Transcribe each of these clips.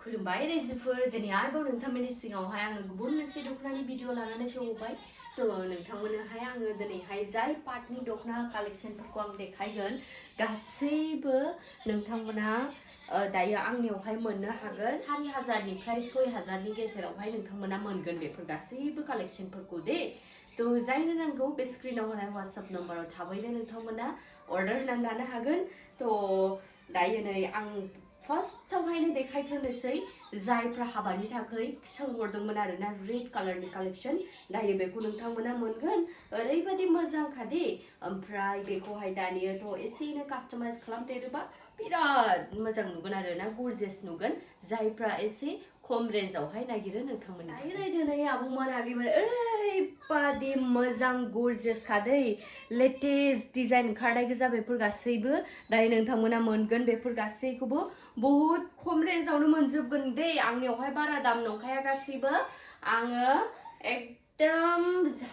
खुलुमबाय रायजोफोर दिनै आरोबाव नोंथांमोननि सिगाङावहाय आङो गुबुन मोनसे दख'नानि भिडिअ लानानै फैबाय नोंथांमोननोहाय आङो दिनैहाय जाय पार्टनि दख'ना कालेक्शनफोरखौ आं देखायगोन गासैबो नोंथांमोना दायो आंनियावहाय मोननो हागोन 4000निफ्राय 6000नि गेजेरावहाय नोंथांमोना मोनगोन बेफोर गासैबो कालेक्शनफोरखौ दे जायनो नांगौ बे स्क्रिनाव होनाय WhatsApp नम्बराव थाबैनो नोंथांमोना अर्डार होनानै लानो हागोन दायो नै आं फार्स्टआवहायनो देखायग्रोनोसै जायफ्रा हाबानि थाखाय सोंहरदोंमोन आरोना रेड कालारनि कालेक्शन दायो बेखौ नोंथांमोना मोनगोन ओरैबायदि मोजांखा दे ओमफ्राय बेखौहाय दानियाथ' एसेनो कास्टमाइज खालामदेरोबा बिराद मोजां नुगोन आरोना गरजियास नुगोन जायफ्रा एसे खम रेन्जआवहाय नागिरो नोंथांमोना दायो नायदो नै आब'मोन आगैमोन ओरैबादि मोजां गरजियास खादै लेटेस्ट डिजाइन ओंखारनाय गोजा बेफोर गासैबो दायो नोंथांमोना मोनगोन बेफोर गासैखौबो बहुत खम रेन्जआवनो मोनजोबगोन दे आंनियावहाय बारा दाम नंखाया गासैबो आङो एकदम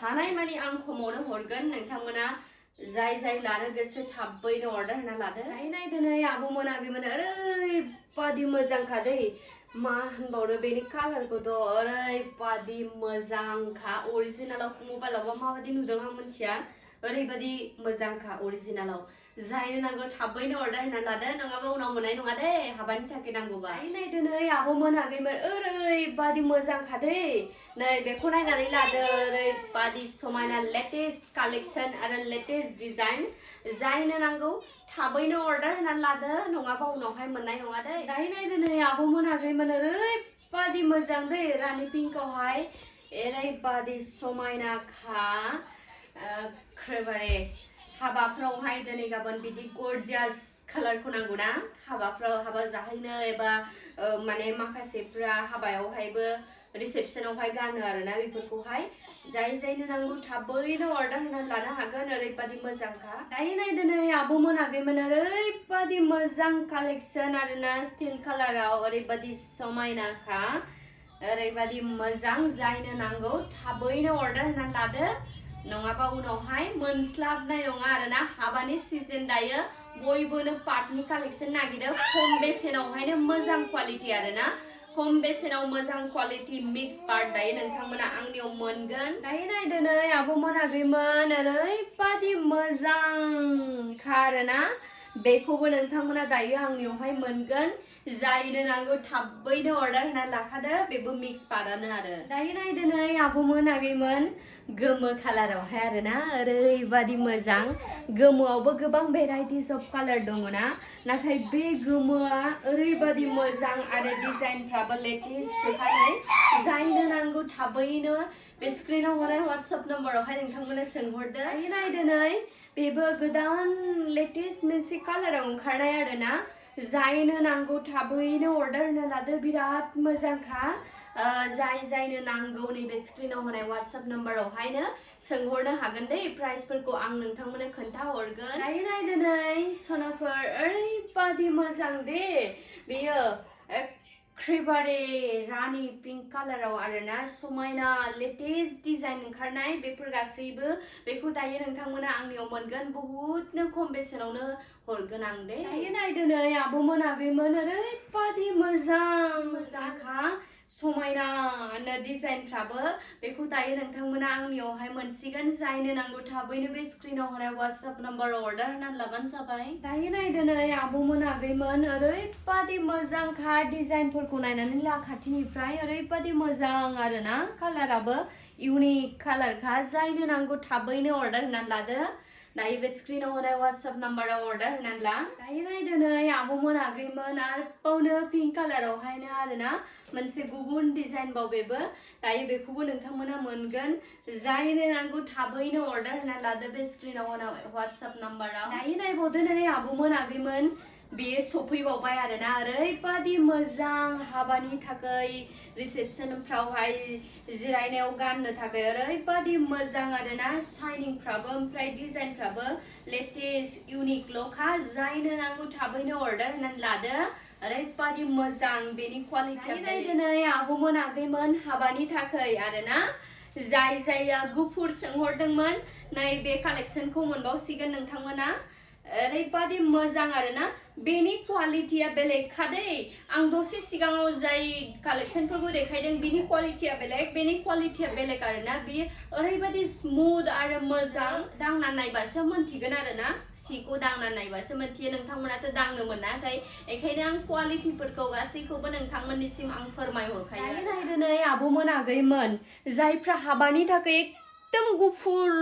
हानाय मानि आं खमावनो हरगोन नोंथांमोना जाय लानो गोसो थाबैनो अर्डार होना लादो दायो नायदो नै आब'मोन आगैमोन ओरैबादि मोजांखा दै मा होनबावनो बेनि कालारखौथ' ओरैबादि मोजांखा अरिजिनालाव मबाइलावबा माबादि नुदों आं मिथिया ओरैबादि मोजांखा अरिजिनालाव जायनो नांगौ थाबैनो अर्डार होना लादो नङाबा उनाव मोननाय नङा दे हाबानि थाखाय नांगौबा नायदो नै आब'मोन आगैमोन ओरैबादि मोजांखा दे नै बेखौ नायनानै लादो ओरैबादि समायना लेटेस्ट कालेक्शन आरो लेटेस्ट डिजाइन जायनो नांगौ थाबैनो अर्डार होनानै लादो नङाबा उनावहाय मोननाय नङा दे दायो नायदो नै आब'मोन आगैमोन ओरैबादि मोजां दे रानि पिंकआवहाय ओरैबादि समायनाखा एखेबारे हाबाफ्रावहाय दिनै गाबोन बिदि गरजियास कालारखौ नांगौना हाबाफ्राव हाबा जाहैनो एबा माने माखासेफ्रा हाबायावहायबो रिसेपसनावहाय गानो आरोना बेफोरखौहाय जायनो नांगौ थाबैनो अर्डार होनानै लानो हागोन ओरैबादि मोजांखा दायो नायदो नै आब'मोन आगैमोन ओरैबादि मोजां कालेक्शन आरोना स्टिल कालाराव ओरैबादि समायनाखा ओरैबादि मोजां जायनो नांगौ थाबैनो अर्डार होनानै लादो नङाबा उनावहाय मोनस्लाबनाय नङा आरोना हाबानि सिजन दायो बयबोनो पार्टनि कालेक्शन नागिरो खम बेसेनावहायनो मोजां क्वालिटी आरोना खम बेसेनाव मोजां क्वालिटी मिक्स पार्ट दायो नोंथांमोना आंनियाव मोनगोन दायो नायदो नै आब'मोन आगैमोन ओरैबादि मोजांखा आरोना बेखौबो नोंथांमोना दायो आंनियावहाय मोनगोन जायनो नांगौ थाबैनो अर्डार होना लाखादो बेबो मिक्स पार्टआनो आरो दायो नायदो नै आब'मोन आगैमोन गोमो कालारावहाय आरोना ओरैबादि मोजां गोमोआवबो गोबां भेराइटिस अफ कालार दङना नाथाय बे गोमोआ ओरैबादि मोजां आरो डिजाइनफ्राबो लेटेस्ट सोखानाय जायनो नांगौ थाबैनो बे स्क्रिनाव हरनाय WhatsApp नम्बरावहाय नोंथांमोना सोंहरदो दायो नायदो नै बेबो गोदान लेटेस्ट मोनसे कालाराव ओंखारनाय आरोना जायनो नांगौ थाबैनो अर्डार होना लादो बिराद मोजांखा जायनो नांगौ नैबे स्क्रिनाव होनाय WhatsApp नम्बरावहायनो सोंहरनो हागोन दे प्राइसफोरखौ आं नोंथांमोननो खोन्था हरगोन दायो नायदो नै सनाफोर ओरैबादि मोजां दे बेयो एखेबारे रानि पिंक कालाराव आरोना समायना लेटेस्ट डिजाइन ओंखारनाय बेफोर गासैबो बेखौ दायो नोंथांमोना आंनियाव मोनगोन बहुतनो खम बेसेनावनो हरगोन आं दे दायो नायदो नै आब'मोन आगैमोन ओरैबादि मोजांखा समायना डिजाइनफ्राबो बेखौ दायो नोंथांमोना आंनियावहाय मोनसिगोन जायनो नांगौ थाबैनो बे स्क्रिनाव होनाय WhatsApp नम्बराव अर्डार होनानै लाबानो जाबाय दायो नायदो नै आब'मोन आगैमोन ओरैबादि मोजांखा डिजाइनफोरखौ नायनानै ला खाथिनिफ्राय ओरैबादि मोजां आरोना कालाराबो इउनिक कालारखा जायनो नांगौ थाबैनो अर्डार होनानै लादो दायो बे स्क्रिनाव होनाय WhatsApp नम्बराव अर्डार होनानै ला दायो नायदो नै आब'मोन आगैमोन आरोबावनो पिंक कालारावहायनो आरोना मोनसे गुबुन डिजाइन बाव बेबो दायो बेखौबो नोंथांमोना मोनगोन जायनो नांगौ थाबैनो अर्डार होनानै लादो बे स्क्रिनाव होनाय WhatsApp नम्बराव दायो नायबावदो नै आब'मोन आगैमोन बेयो सफैबावबाय आरोना ओरैबादि मोजां हाबानि थाखाय रिसेपसनफ्रावहाय जिरायनायाव गाननो थाखाय ओरैबादि मोजां आरोना शाइनिंफ्राबो ओमफ्राय डिजाइनफ्राबो लेटेस्ट इउनिक ल'खा जायनो नांगौ थाबैनो अर्डार होनानै लादो ओरैबादि मोजां बेनि क्वालिटिया नायदो नै आब'मोन आगैमोन हाबानि थाखाय आरोना जायया गुफुर सोंहरदोंमोन नै बे कालेक्शनखौ मोनबावसिगोन नोंथांमोना ओरैबादि मोजां आरोना बेनि क्वालिटिया बेलेगखा दै आं दसे सिगाङाव जाय कालेक्शनफोरखौ देखायदों बेनि क्वालिटिया बेलेग बेनि क्वालिटिया बेलेग आरोना बेयो ओरैबायदि स्मुथ आरो मोजां दांना नायबासो मोनथिगोन आरोना सिखौ दांना नायबासो मोनथियो नोंथांमोनाथ' दांनो मोनाखै बेखायनो आं क्वालिटिफोरखौ गासैखौबो नोंथांमोननिसिम आं फोरमायहरखायो नायदो नै आब'मोन आगैमोन जायफ्रा हाबानि थाखाय एकदम गुफुर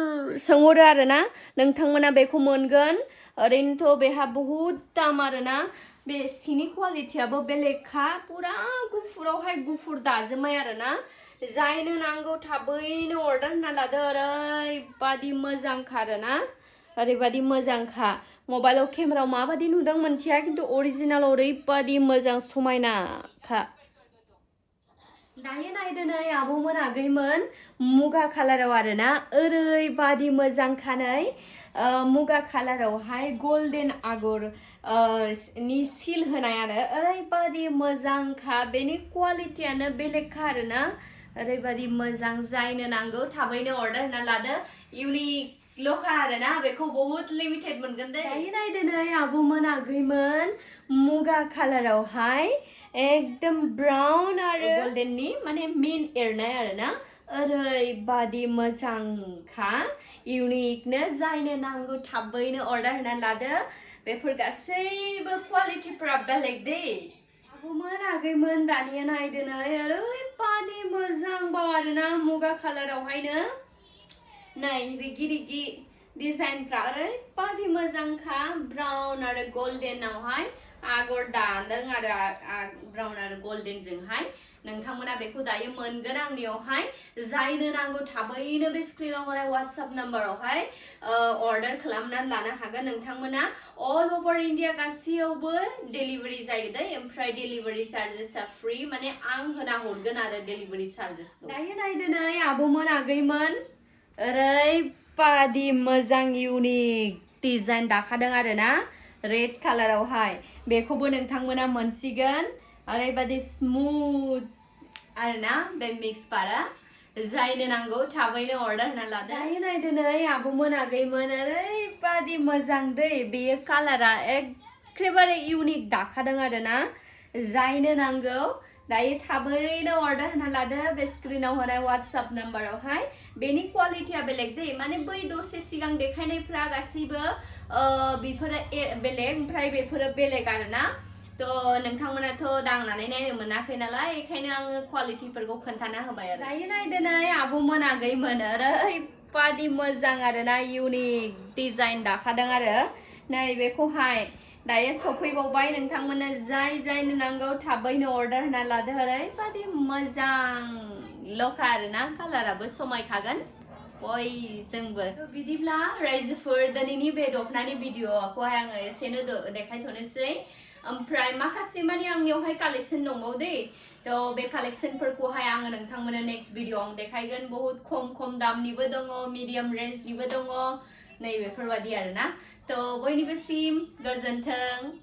सोंहरो आरोना नोंथांमोना बेखौ मोनगोन ओरैनोथ' बेहा बहुद दाम आरोना बे सिनि क्वालिटियाबो बेलेगखा पुरा गुफुरावहाय गुफुर दाजोबनाय आरोना जायनो नांगौ थाबैनो अर्डार होना लादो ओरैबादि मोजांखा आरोना ओरैबादि मोजांखा मबाइलाव केमेरायाव माबादि नुदों मोनथिया खिन्थु अरिजिनालाव ओरैबादि मोजां समायनाखा दायो नायदो नै आब'मोन आगैमोन मुगा कालाराव आरोना ओरैबादि मोजांखा नै मुगा कालारावहाय गल्डेन आगर नि सिल होनाय आरो ओरैबादि मोजांखा बेनि क्वालिटियानो बेलेगखा आरोना ओरैबादि मोजां जायनो नांगौ थाबैनो अर्डार होना लादो इउनिक ल'खा आरोना बेखौ बहुत लिमिटेड मोनगोन दे दायो नायदो नै आब'मोन आगैमोन मुगा कालारावहाय एकदम ब्राउन आरो गल्डेननि माने मिन एरनाय आरोना ओरैबादि मोजांखा इउनिकनो जायनो नांगौ थाबैनो अर्डार होना लादो बेफोर गासैबो क्वालिटिफोरा बेलेग दे आब'मोन आगैमोन दानिया नायदो नै ओरैबादि मोजां बाव आरोना मुगा कालारावहायनो नै रिगि रिगि डिजाइनफ्रा ओरैबादि मोजांखा ब्राउन आरो गल्डेनावहाय आगर दादों आरो ब्राउन आरो गल्डेनजोंहाय नोंथांमोना बेखौ दायो मोनगोन आंनियावहाय जायनो नांगौ थाबैनो बे स्क्रिनाव होनाय वाट्सएप नाम्बारावहाय अर्डार खालामनानै लानो हागोन नोंथांमोना अल ओभार इन्डिया गासैयावबो डेलिभारि जायो दै ओमफ्राय डेलिभारि चार्जेसआ फ्रि माने आं होना हरगोन आरो डेलिभारि चार्जेसखौ दायो नायदो नै आब'मोन आगैमोन ओरैबादि मोजां इउनिक डिजाइन दाखादों आरोना रेड कालारावहाय बेखौबो नोंथांमोना मोनसिगोन ओरैबादि स्मुथ आरोना बे मिक्स पारा जायनो नांगौ थाबैनो अर्डार होना लादो दायो नायदो नै आब'मोन आगैमोन ओरैबादि मोजां दै बेयो कालारा एखेबारे इउनिक दाखादों आरोना जायनो नांगौ दायो थाबैनो अर्डार होना लादो बे स्क्रिनाव होनाय वाट्सएप नाम्बारावहाय बेनि क्वालिटिया बेलेग दै माने बै दसे सिगां देखायनायफ्रा गासैबो बेफोरो बेलेग ओमफ्राय बेफोरो बेलेग आरोना थ' नोंथांमोनाथ' दांनानै नायनो मोनाखै नालाय बेखायनो आङो क्वालिटिफोरखौ खोन्थाना होबाय आरो दायो नायदो नै आब'मोन आगैमोन ओरैबादि मोजां आरोना इउनिक डिजाइन दाखादों आरो नै बेखौहाय दायो सफैबावबाय नोंथांमोननो जायनो नांगौ थाबैनो अर्डार होना लादो ओरैबादि मोजां ल'खा आरोना कालाराबो समायखागोन बयजोंबो बिदिब्ला रायजोफोर दिनैनि बे दखनानि भिडिअखौहाय आङो एसेनो देखायथ'नोसै ओमफ्राय माखासे माने आंनियावहाय कालेक्शन दंबावो दे थ' बे कालेक्शनफोरखौहाय आङो नोंथांमोननो नेक्स्ट भिडिअ आं देखायगोन बहुत खम दामनिबो दङ मिडियाम रेन्जनिबो दङ नै बेफोरबादि आरोना थ' बयनिबोसिम गोजोन्थों